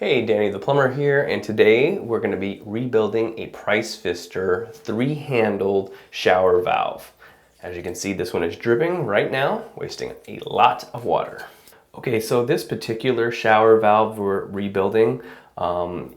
Hey, Danny the plumber here, and today we're going to be rebuilding a Pfister 3-handled shower valve. As you can see, this one is dripping right now, wasting a lot of water. Okay, so this particular shower valve we're rebuilding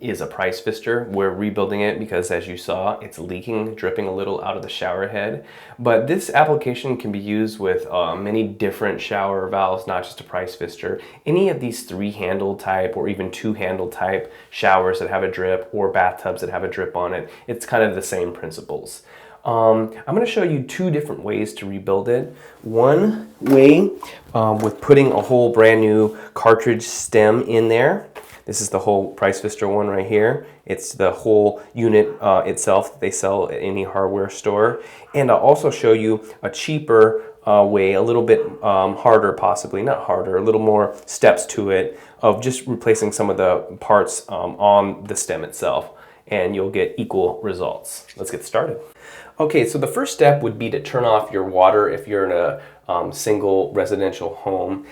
is a Pfister. We're rebuilding it because, as you saw, it's leaking, dripping a little out of the shower head. But this application can be used with many different shower valves, not just a Pfister. Any of these 3-handle type or even 2-handle type showers that have a drip or bathtubs that have a drip on it, it's kind of the same principles. I'm going to show you 2 different ways to rebuild it. One way with putting a whole brand new cartridge stem in there. This is the whole Pfister one right here. It's the whole unit itself that they sell at any hardware store. And I'll also show you a cheaper way, a little bit harder possibly, not harder, a little more steps to it, of just replacing some of the parts on the stem itself, and you'll get equal results. Let's get started. Okay, so the first step would be to turn off your water if you're in a single residential home.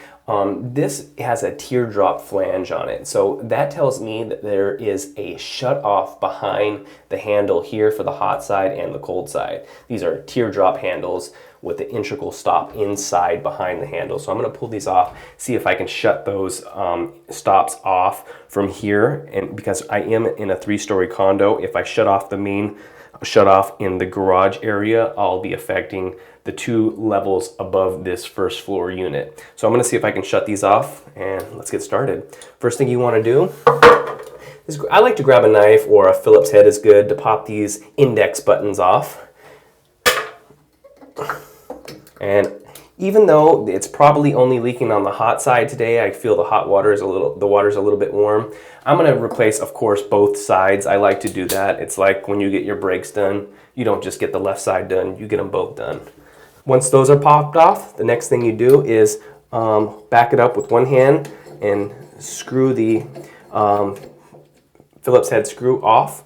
This has a teardrop flange on it, so that tells me that there is a shut off behind the handle here for the hot side and the cold side. These are teardrop handles with the integral stop inside behind the handle. So I'm going to pull these off, see if I can shut those stops off from here. And because I am in a 3-story condo, if I shut off the main shut off in the garage area, I'll be affecting the 2 levels above this first floor unit. So I'm going to see if I can shut these off, and let's get started. First thing you want to do is, I like to grab a knife, or a Phillips head is good, to pop these index buttons off. And even though it's probably only leaking on the hot side today, I feel the water's a little bit warm. I'm going to replace, of course, both sides. I like to do that. It's like when you get your brakes done, you don't just get the left side done, you get them both done. Once those are popped off, the next thing you do is back it up with one hand and screw the Phillips head screw off.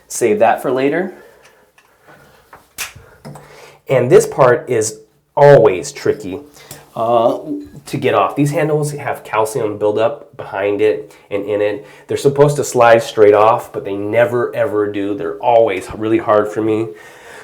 Save that for later. And this part is always tricky to get off. These handles have calcium buildup behind it and in it. They're supposed to slide straight off, but they never ever do. They're always really hard for me.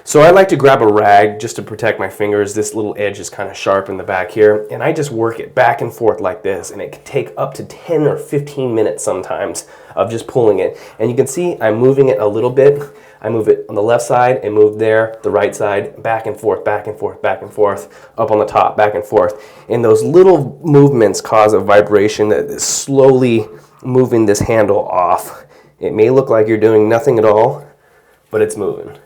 So I like to grab a rag just to protect my fingers. This little edge is kind of sharp in the back here, and I just work it back and forth like this, and it can take up to 10 or 15 minutes sometimes of just pulling it. And you can see I'm moving it a little bit. I move it on the left side and move there, the right side, back and forth, back and forth, back and forth, up on the top, back and forth. And those little movements cause a vibration that is slowly moving this handle off. It may look like you're doing nothing at all, but it's moving.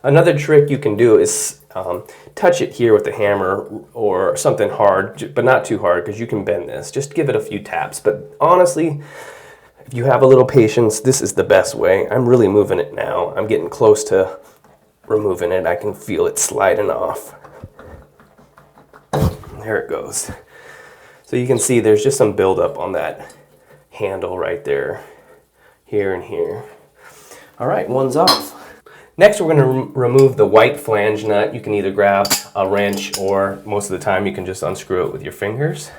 Another trick you can do is touch it here with a hammer or something hard, but not too hard, because you can bend this. Just give it a few taps. But honestly, if you have a little patience, this is the best way. I'm really moving it now. I'm getting close to removing it. I can feel it sliding off. There it goes. So you can see there's just some buildup on that handle right there, here and here. All right, one's off. Next, we're going to remove the white flange nut. You can either grab a wrench, or most of the time you can just unscrew it with your fingers.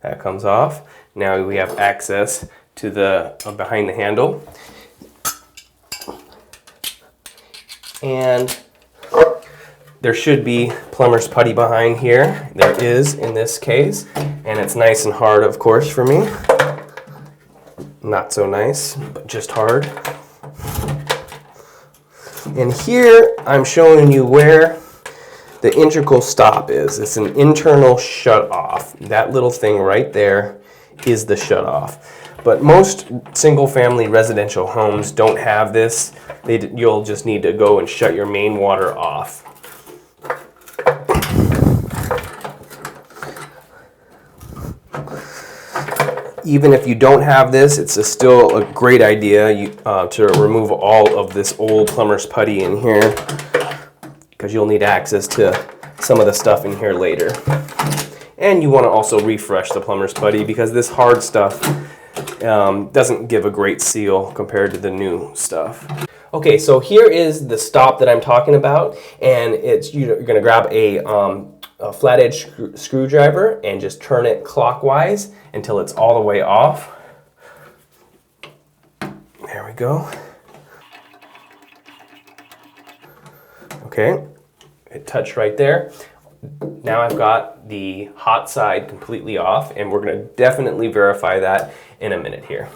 That comes off. Now we have access to the behind the handle. And there should be plumber's putty behind here. There is in this case, and it's nice and hard, of course, for me. Not so nice, but just hard. And here I'm showing you where the integral stop is. It's an internal shut off. That little thing right there is the shut off. But most single family residential homes don't have this. You'll just need to go and shut your main water off. Even if you don't have this, it's still a great idea to remove all of this old plumber's putty in here, because you'll need access to some of the stuff in here later. And you want to also refresh the plumber's putty, because this hard stuff doesn't give a great seal compared to the new stuff. Okay, so here is the stop that I'm talking about, and you're going to grab a a flathead screwdriver and just turn it clockwise until it's all the way off. There we go. Okay, it touched right there. Now I've got the hot side completely off, and we're going to definitely verify that in a minute here.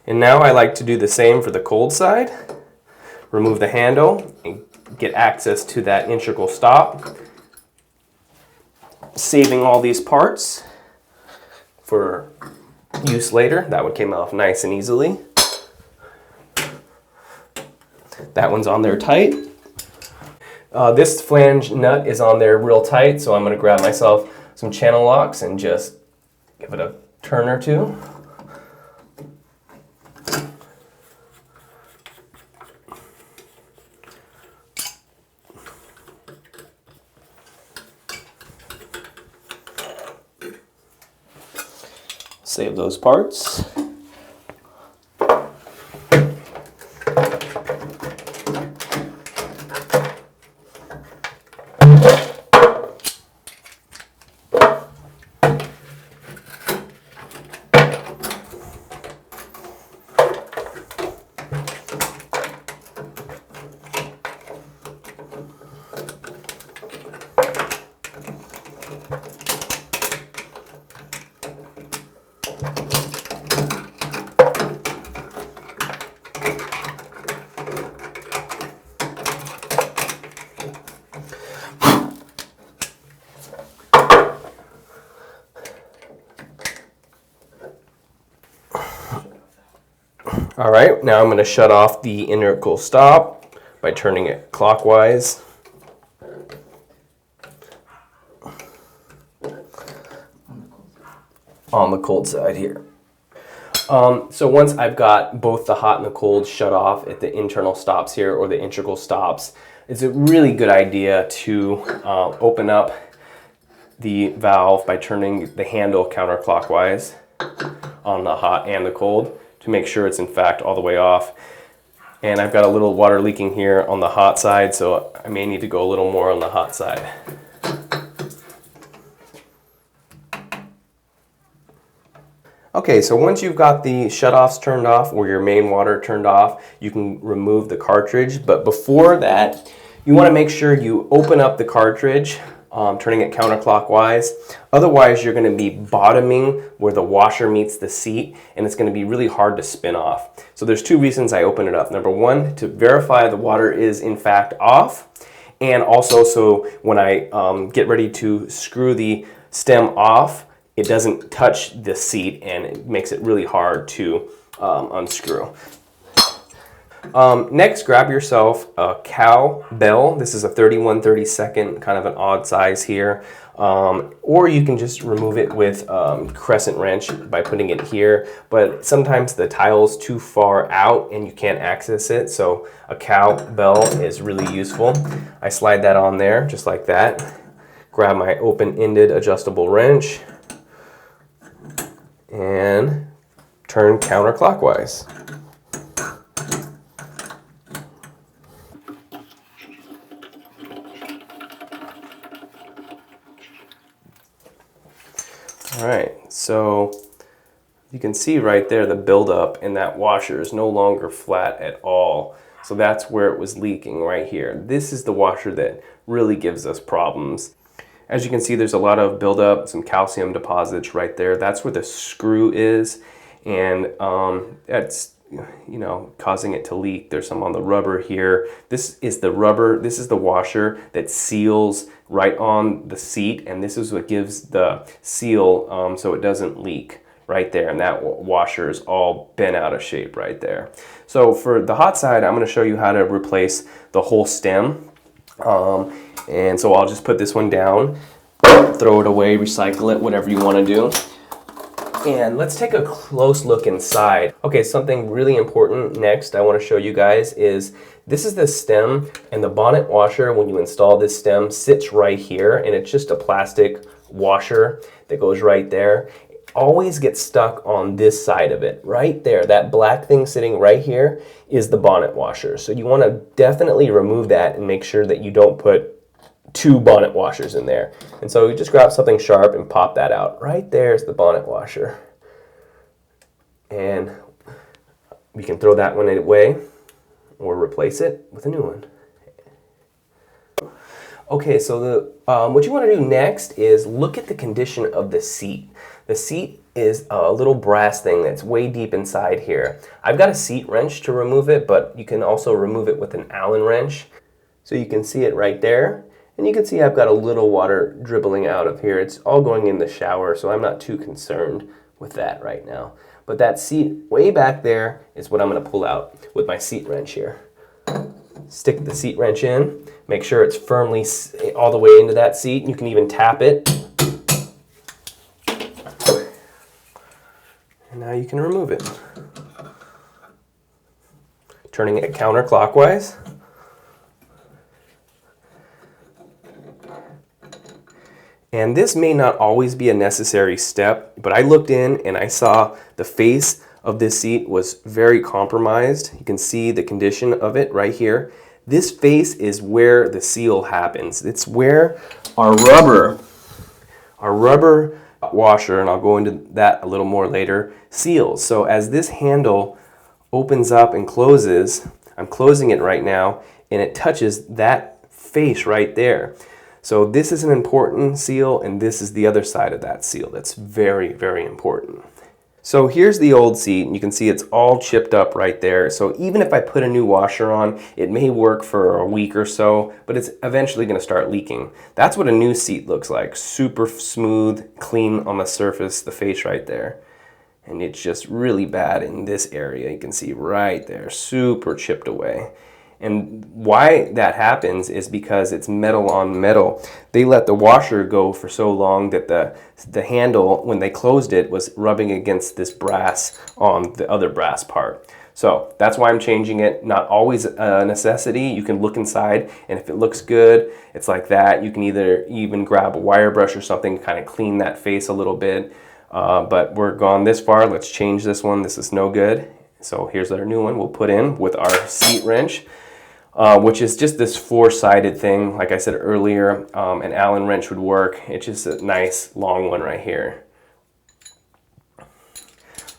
And now I like to do the same for the cold side. Remove the handle and get access to that integral stop, saving all these parts for use later. That one came off nice and easily. That one's on there tight. This flange nut is on there real tight, so I'm going to grab myself some channel locks and just give it a turn or two. Save those parts. All right, now I'm going to shut off the integral stop by turning it clockwise. On the cold side here. So once I've got both the hot and the cold shut off at the internal stops here, or the integral stops, it's a really good idea to open up the valve by turning the handle counterclockwise on the hot and the cold to make sure it's in fact all the way off. And I've got a little water leaking here on the hot side, so I may need to go a little more on the hot side. Okay, so once you've got the shutoffs turned off or your main water turned off, you can remove the cartridge. But before that, you want to make sure you open up the cartridge, turning it counterclockwise. Otherwise, you're going to be bottoming where the washer meets the seat, and it's going to be really hard to spin off. So there's two reasons I open it up. Number one, to verify the water is in fact off, and also so when I get ready to screw the stem off, it doesn't touch the seat and it makes it really hard to unscrew. Next, grab yourself a cow bell. This is a 31/32, kind of an odd size here. Or you can just remove it with crescent wrench by putting it here. But sometimes the tile's too far out and you can't access it, so a cow bell is really useful. I slide that on there just like that. Grab my open-ended adjustable wrench and turn counterclockwise. All right, so you can see right there the buildup in that washer is no longer flat at all. So that's where it was leaking right here. This is the washer that really gives us problems. As you can see, there's a lot of buildup, some calcium deposits right there. That's where the screw is, and that's causing it to leak. There's some on the rubber here. This is the rubber, this is the washer that seals right on the seat, and this is what gives the seal so it doesn't leak right there, and that washer is all bent out of shape right there. So for the hot side, I'm going to show you how to replace the whole stem. And so I'll just put this one down, throw it away, recycle it, whatever you want to do. And let's take a close look inside. Okay, something really important next I want to show you guys is this is the stem, and the bonnet washer, when you install this stem, sits right here, and it's just a plastic washer that goes right there. Always gets stuck on this side of it, right there. That black thing sitting right here is the bonnet washer. So you want to definitely remove that and make sure that you don't put 2 bonnet washers in there. And so you just grab something sharp and pop that out. Right there's the bonnet washer. And we can throw that one away or replace it with a new one. Okay, so what you want to do next is look at the condition of the seat. The seat is a little brass thing that's way deep inside here. I've got a seat wrench to remove it, but you can also remove it with an Allen wrench. So you can see it right there. And you can see I've got a little water dribbling out of here. It's all going in the shower, so I'm not too concerned with that right now. But that seat way back there is what I'm going to pull out with my seat wrench here. Stick the seat wrench in, make sure it's firmly all the way into that seat. You can even tap it. And now you can remove it. Turning it counterclockwise. And this may not always be a necessary step, but I looked in and I saw the face of this seat was very compromised. You can see the condition of it right here. This face is where the seal happens. It's where our rubber washer, and I'll go into that a little more later, seals. So as this handle opens up and closes, I'm closing it right now, and it touches that face right there. So this is an important seal, and this is the other side of that seal. That's very, very important. So here's the old seat, and you can see it's all chipped up right there. So even if I put a new washer on, it may work for a week or so, but it's eventually going to start leaking. That's what a new seat looks like. Super smooth, clean on the surface, the face right there. And it's just really bad in this area. You can see right there, super chipped away. And why that happens is because it's metal on metal. They let the washer go for so long that the handle, when they closed it, was rubbing against this brass on the other brass part. So that's why I'm changing it. Not always a necessity. You can look inside, and if it looks good, it's like that. You can either even grab a wire brush or something, kind of clean that face a little bit. But we're gone this far. Let's change this one. This is no good. So here's our new one we'll put in with our seat wrench. Which is just this 4-sided thing. Like I said earlier, an Allen wrench would work. It's just a nice long one right here.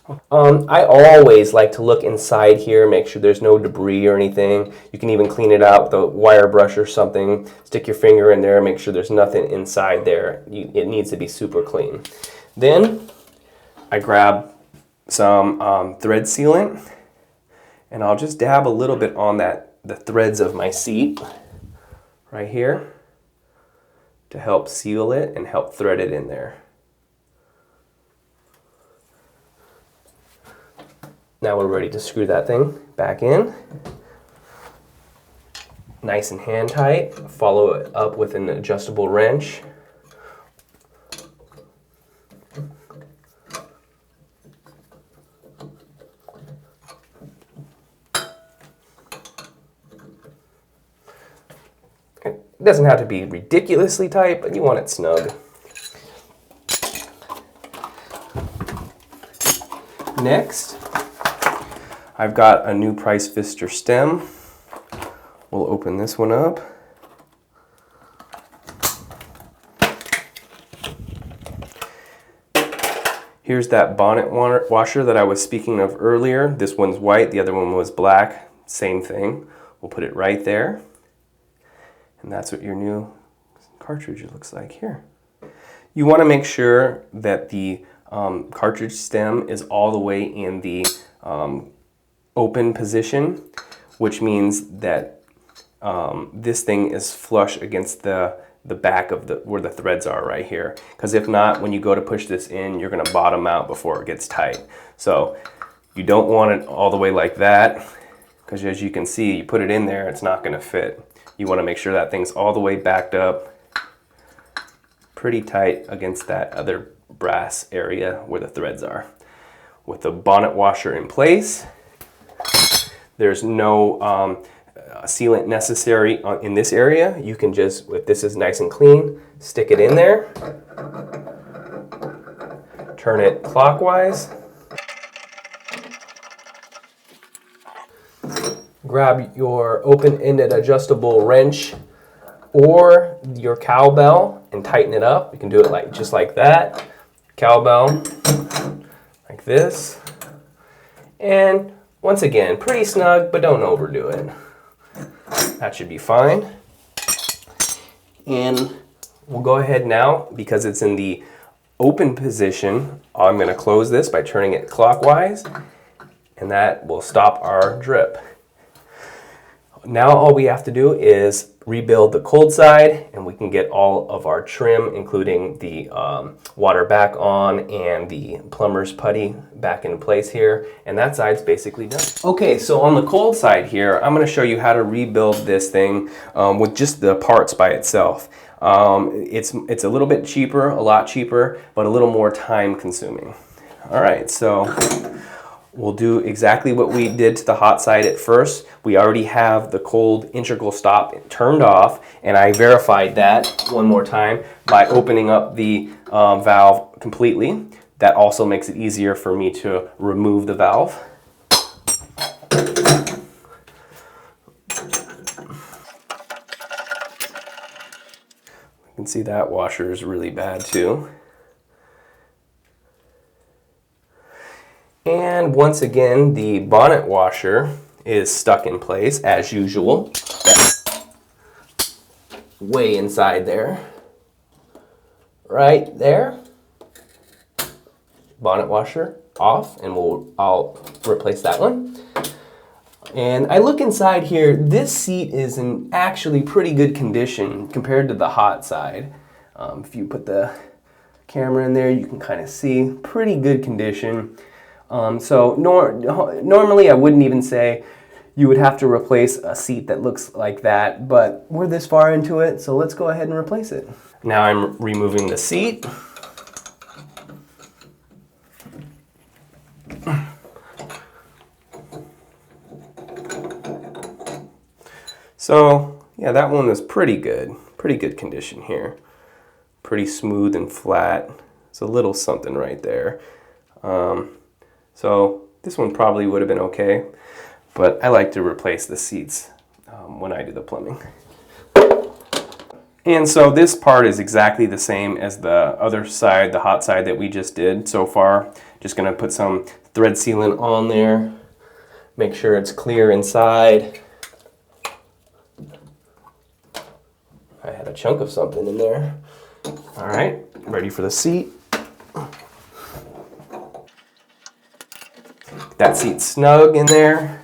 I always like to look inside here, make sure there's no debris or anything. You can even clean it out with a wire brush or something. Stick your finger in there, make sure there's nothing inside there. It needs to be super clean. Then I grab some thread sealant, and I'll just dab a little bit on the threads of my seat right here to help seal it and help thread it in there. Now we're ready to screw that thing back in. Nice and hand tight. Follow it up with an adjustable wrench. It doesn't have to be ridiculously tight, but you want it snug. Next, I've got a new Pfister stem. We'll open this one up. Here's that bonnet washer that I was speaking of earlier. This one's white, the other one was black. Same thing. We'll put it right there. And that's what your new cartridge looks like here. You want to make sure that the cartridge stem is all the way in the open position, which means that this thing is flush against the back of where the threads are right here. Because if not, when you go to push this in, you're going to bottom out before it gets tight. So you don't want it all the way like that, because as you can see, you put it in there, it's not going to fit. You want to make sure that thing's all the way backed up pretty tight against that other brass area where the threads are. With the bonnet washer in place, there's no sealant necessary in this area. You can just, if this is nice and clean, stick it in there, turn it clockwise, grab your open-ended adjustable wrench or your cowbell and tighten it up. You can do it just like that. Cowbell, like this. And once again, pretty snug, but don't overdo it. That should be fine. And we'll go ahead now, because it's in the open position, I'm going to close this by turning it clockwise, and that will stop our drip. Now all we have to do is rebuild the cold side, and we can get all of our trim, including the water back on and the plumber's putty back in place here, and that side's basically done. Okay, so on the cold side here, I'm going to show you how to rebuild this thing with just the parts by itself. It's a little bit cheaper, a lot cheaper, but a little more time consuming. All right, so we'll do exactly what we did to the hot side at first. We already have the cold integral stop turned off, and I verified that one more time by opening up the valve completely. That also makes it easier for me to remove the valve. You can see that washer is really bad too. And once again, the bonnet washer is stuck in place as usual. Way inside there. Right there. Bonnet washer off, and I'll replace that one. And I look inside here, this seat is in actually pretty good condition compared to the hot side. If you put the camera in there, you can kind of see pretty good condition. So normally I wouldn't even say you would have to replace a seat that looks like that, but we're this far into it, so let's go ahead and replace it. Now I'm removing the seat. So yeah, that one was pretty good condition here. Pretty smooth and flat. It's a little something right there. So this one probably would have been okay, but I like to replace the seats when I do the plumbing. And so this part is exactly the same as the other side, the hot side that we just did so far. Just gonna put some thread sealant on there, make sure it's clear inside. I had a chunk of something in there. All right, ready for the seat. That seat's snug in there.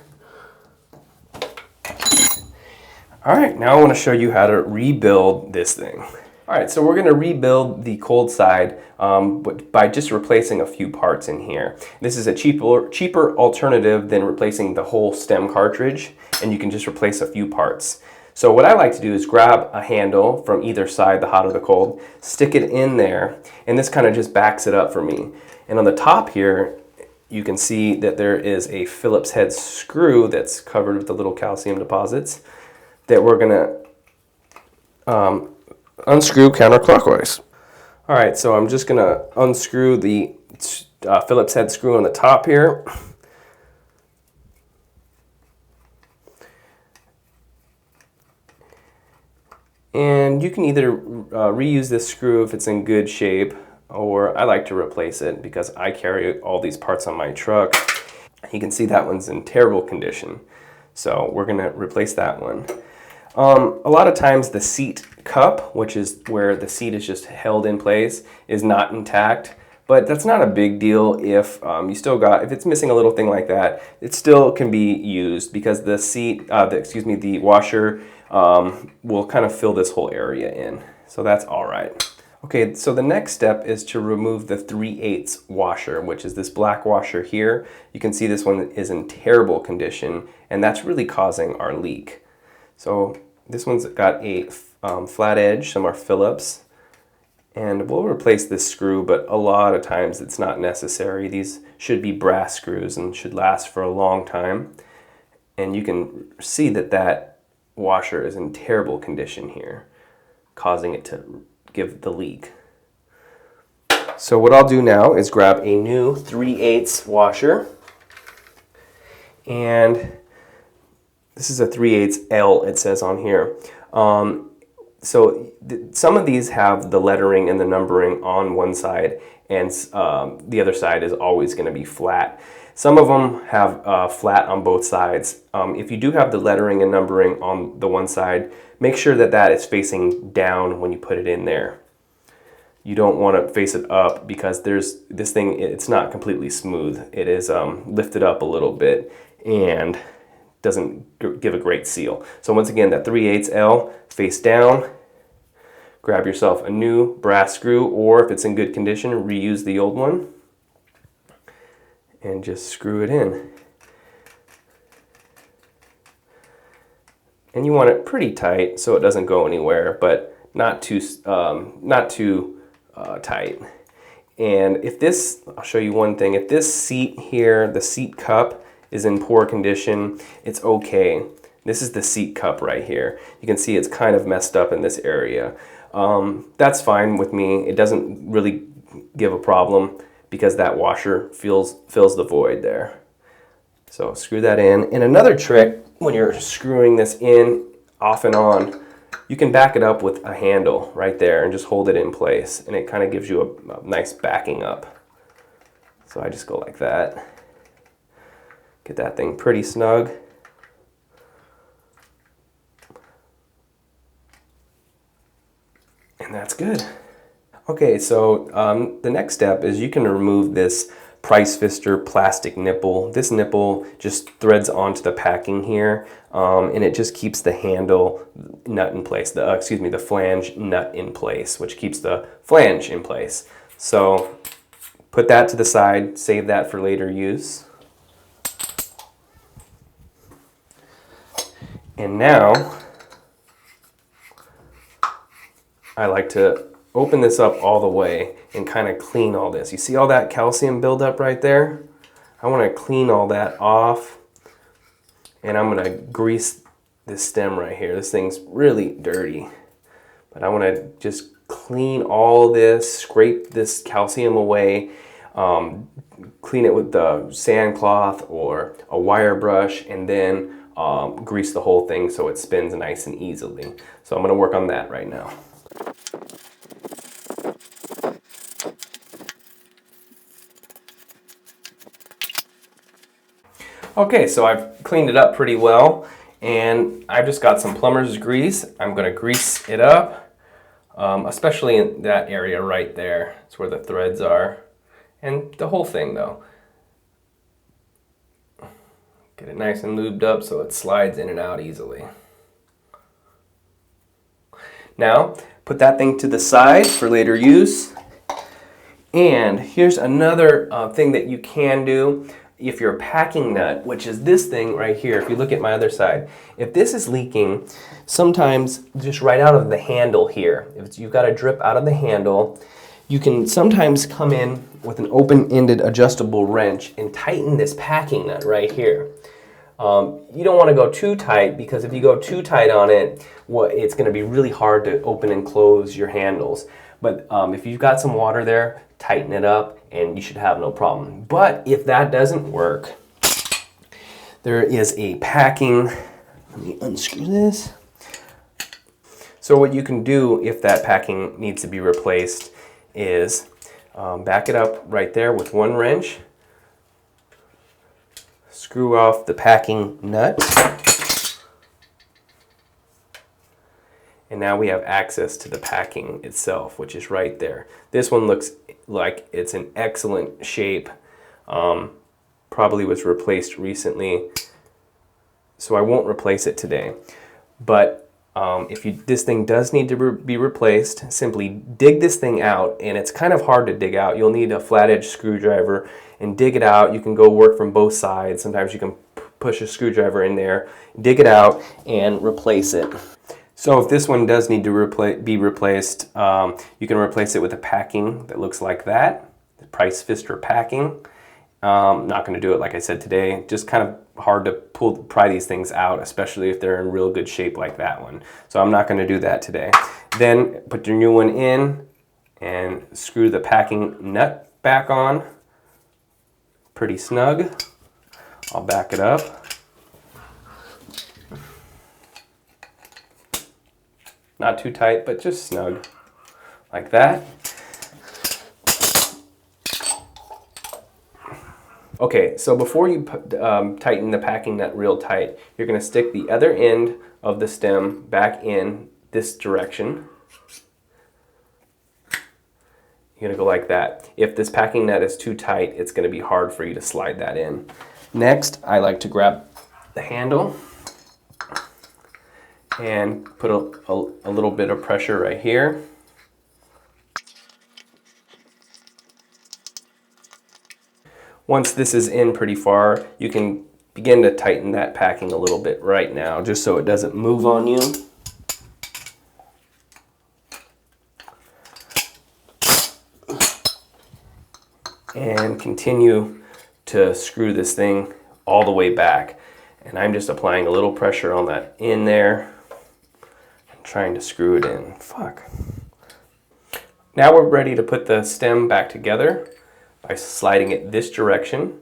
All right, now I want to show you how to rebuild this thing. All right, so we're going to rebuild the cold side by just replacing a few parts in here. This is a cheaper alternative than replacing the whole stem cartridge, and you can just replace a few parts. So what I like to do is grab a handle from either side, the hot or the cold, stick it in there, and this kind of just backs it up for me. And on the top here, you can see that there is a Phillips head screw that's covered with the little calcium deposits that we're gonna unscrew counterclockwise. All right, so I'm just gonna unscrew the Phillips head screw on the top here. And you can either reuse this screw if it's in good shape, or I like to replace it because I carry all these parts on my truck. You can see that one's in terrible condition. So we're gonna replace that one. A lot of times the seat cup, which is where the seat is just held in place, is not intact. But that's not a big deal if if it's missing a little thing like that, it still can be used because the seat, the washer will kind of fill this whole area in. So that's all right. Okay, so the next step is to remove the 3/8 washer, which is this black washer here. You can see this one is in terrible condition, and that's really causing our leak. So this one's got a flat edge, some are Phillips, and we'll replace this screw, but a lot of times it's not necessary. These should be brass screws and should last for a long time. And you can see that that washer is in terrible condition here, causing it to give the leak. So what I'll do now is grab a new 3/8 washer, and this is a 3/8 L, it says on here. So some of these have the lettering and the numbering on one side, and the other side is always going to be flat. Some of them have flat on both sides. If you do have the lettering and numbering on the one side, make sure that that is facing down when you put it in there. You don't want to face it up because this thing, it's not completely smooth. It is lifted up a little bit and doesn't give a great seal. So once again, that 3/8 L face down. Grab yourself a new brass screw, or if it's in good condition, reuse the old one and just screw it in. And you want it pretty tight so it doesn't go anywhere, but not too tight. And if this, I'll show you one thing. If this seat here, the seat cup, is in poor condition, it's okay. This is the seat cup right here. You can see it's kind of messed up in this area. That's fine with me. It doesn't really give a problem because that washer fills the void there. So screw that in. And another trick when you're screwing this in off and on, you can back it up with a handle right there and just hold it in place, and it kind of gives you a nice backing up. So I just go like that. Get that thing pretty snug. And that's good. Okay, so the next step is you can remove this Price Pfister plastic nipple. This nipple just threads onto the packing here, and it just keeps the handle nut in place, the flange nut in place, which keeps the flange in place. So put that to the side, save that for later use. And now I like to open this up all the way and kind of clean all this. You see all that calcium buildup right there? I want to clean all that off, and I'm going to grease this stem right here. This thing's really dirty, but I want to just clean all this, scrape this calcium away, clean it with the sand cloth or a wire brush, and then grease the whole thing so it spins nice and easily. So I'm going to work on that right now. Okay, so I've cleaned it up pretty well, and I've just got some plumber's grease. I'm going to grease it up, especially in that area right there. It's where the threads are, and the whole thing though. Get it nice and lubed up so it slides in and out easily. Now, put that thing to the side for later use. And here's another thing that you can do. If your packing nut, which is this thing right here, if you look at my other side, if this is leaking, sometimes just right out of the handle here, if you've got a drip out of the handle, you can sometimes come in with an open-ended adjustable wrench and tighten this packing nut right here. You don't want to go too tight, because if you go too tight on it, it's going to be really hard to open and close your handles. But if you've got some water there, tighten it up and you should have no problem. But if that doesn't work, there is a packing, let me unscrew this. So what you can do if that packing needs to be replaced is back it up right there with one wrench, screw off the packing nut, and now we have access to the packing itself, which is right there. This one looks like it's in excellent shape. Probably was replaced recently, so I won't replace it today. But if this thing does need to be replaced, simply dig this thing out, and it's kind of hard to dig out. You'll need a flat edge screwdriver and dig it out. You can go work from both sides. Sometimes you can push a screwdriver in there, dig it out, and replace it. So if this one does need to be replaced, you can replace it with a packing that looks like that, the Price Pfister packing. I'm not going to do it like I said today. Just kind of hard to pry these things out, especially if they're in real good shape like that one. So I'm not going to do that today. Then put your new one in and screw the packing nut back on. Pretty snug. I'll back it up. Not too tight, but just snug, like that. Okay, so before you tighten the packing nut real tight, you're going to stick the other end of the stem back in this direction. You're going to go like that. If this packing nut is too tight, it's going to be hard for you to slide that in. Next, I like to grab the handle and put a little bit of pressure right here. Once this is in pretty far, you can begin to tighten that packing a little bit right now, just so it doesn't move on you. And continue to screw this thing all the way back. And I'm just applying a little pressure on that in there and trying to screw it in. Fuck. Now we're ready to put the stem back together by sliding it this direction,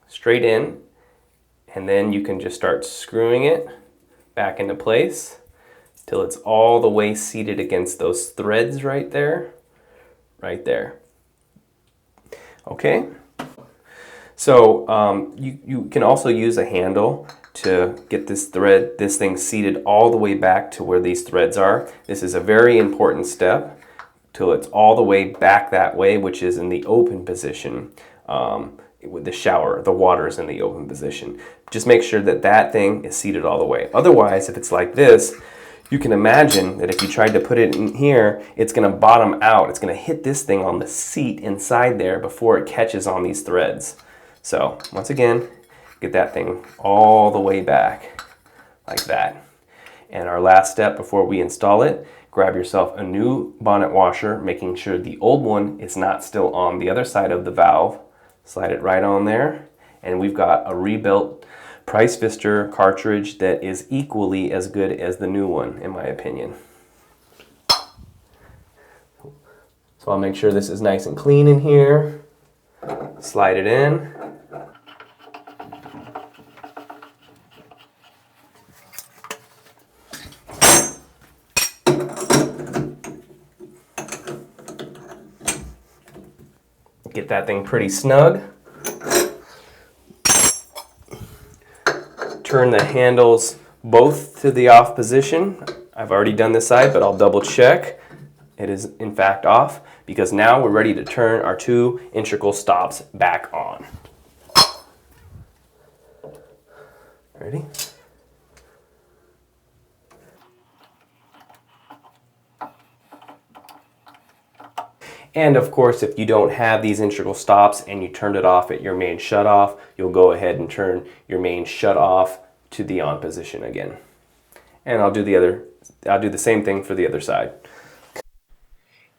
straight in, and then you can just start screwing it back into place till it's all the way seated against those threads right there, right there. Okay, so you can also use a handle to get this thing seated all the way back to where these threads are. This is a very important step till it's all the way back that way, which is in the open position. With the shower, the water is in the open position. Just make sure that that thing is seated all the way. Otherwise, if it's like this, you can imagine that if you tried to put it in here, it's going to bottom out. It's going to hit this thing on the seat inside there before it catches on these threads. So once again, get that thing all the way back like that. And our last step before we install it, grab yourself a new bonnet washer, making sure the old one is not still on the other side of the valve. Slide it right on there, and we've got a rebuilt Price Pfister cartridge that is equally as good as the new one, in my opinion. So I'll make sure this is nice and clean in here. Slide it in. Get that thing pretty snug. Turn the handles both to the off position. I've already done this side, but I'll double check. It is in fact off, because now we're ready to turn our two integral stops back on. Ready? And of course, if you don't have these integral stops and you turned it off at your main shutoff, you'll go ahead and turn your main shutoff to the on position again. And I'll do the same thing for the other side.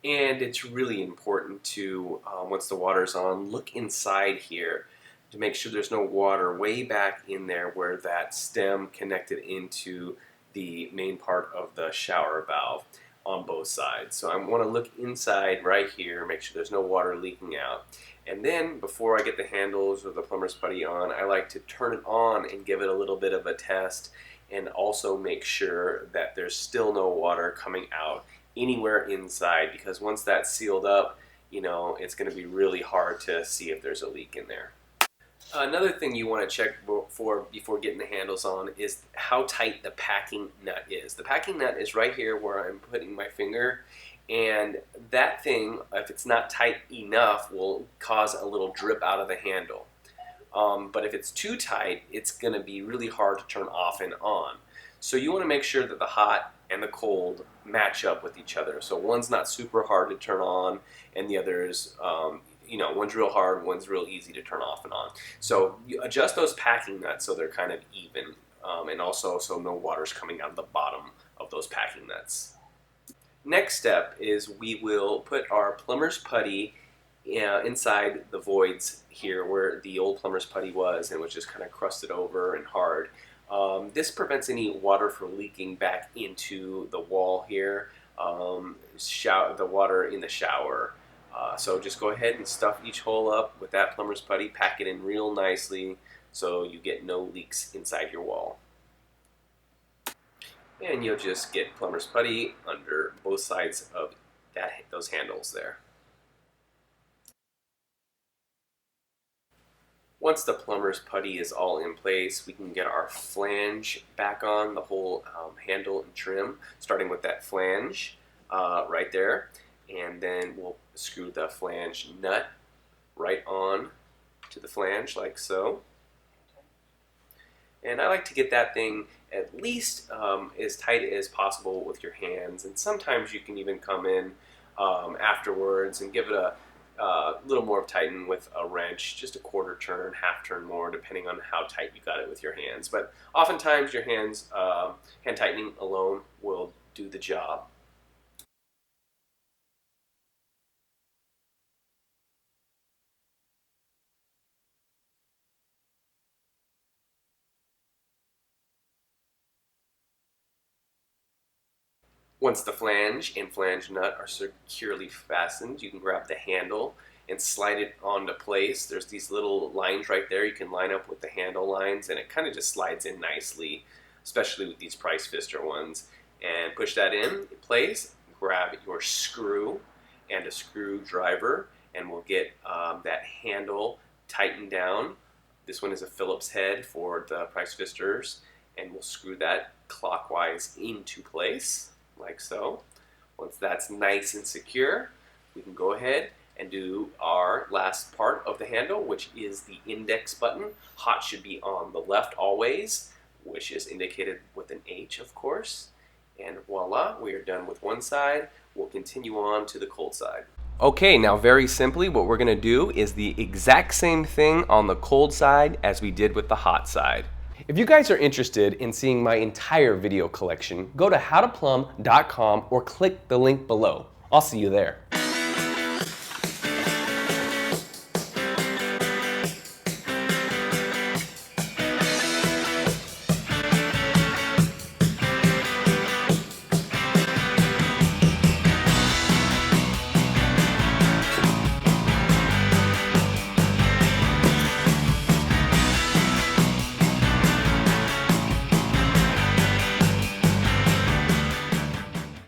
And it's really important to, once the water's on, look inside here to make sure there's no water way back in there where that stem connected into the main part of the shower valve on both sides. So I want to look inside right here, make sure there's no water leaking out. And then before I get the handles or the plumber's putty on, I like to turn it on and give it a little bit of a test, and also make sure that there's still no water coming out anywhere inside, because once that's sealed up, you know, it's going to be really hard to see if there's a leak in there. Another thing you want to check for before getting the handles on is how tight the packing nut is. The packing nut is right here where I'm putting my finger, and that thing, if it's not tight enough, will cause a little drip out of the handle. But if it's too tight, it's going to be really hard to turn off and on. So you want to make sure that the hot and the cold match up with each other. So one's not super hard to turn on, and the other is, you know, one's real hard, one's real easy to turn off and on. So you adjust those packing nuts so they're kind of even, and also so no water's coming out of the bottom of those packing nuts. Next step is we will put our plumber's putty inside the voids here where the old plumber's putty was and was just kind of crusted over and hard. This prevents any water from leaking back into the wall here, the water in the shower. So just go ahead and stuff each hole up with that plumber's putty, pack it in real nicely so you get no leaks inside your wall. And you'll just get plumber's putty under both sides of those handles there. Once the plumber's putty is all in place, we can get our flange back on, the whole handle and trim, starting with that flange right there. And then we'll screw the flange nut right on to the flange like so. And I like to get that thing at least as tight as possible with your hands. And sometimes you can even come in afterwards and give it a little more of tighten with a wrench, just a quarter turn, half turn more, depending on how tight you got it with your hands. But oftentimes your hands, hand tightening alone will do the job. Once the flange and flange nut are securely fastened, you can grab the handle and slide it onto place. There's these little lines right there you can line up with the handle lines, and it kind of just slides in nicely, especially with these Price Pfister ones. And push that in place, grab your screw and a screwdriver, and we'll get that handle tightened down. This one is a Phillips head for the Price Pfisters, and we'll screw that clockwise into place like so. Once that's nice and secure, we can go ahead and do our last part of the handle, which is the index button. Hot should be on the left always, which is indicated with an H, of course. And voila, we are done with one side. We'll continue on to the cold side. Okay, now very simply, what we're gonna do is the exact same thing on the cold side as we did with the hot side. If you guys are interested in seeing my entire video collection, go to howtoplumb.com or click the link below. I'll see you there.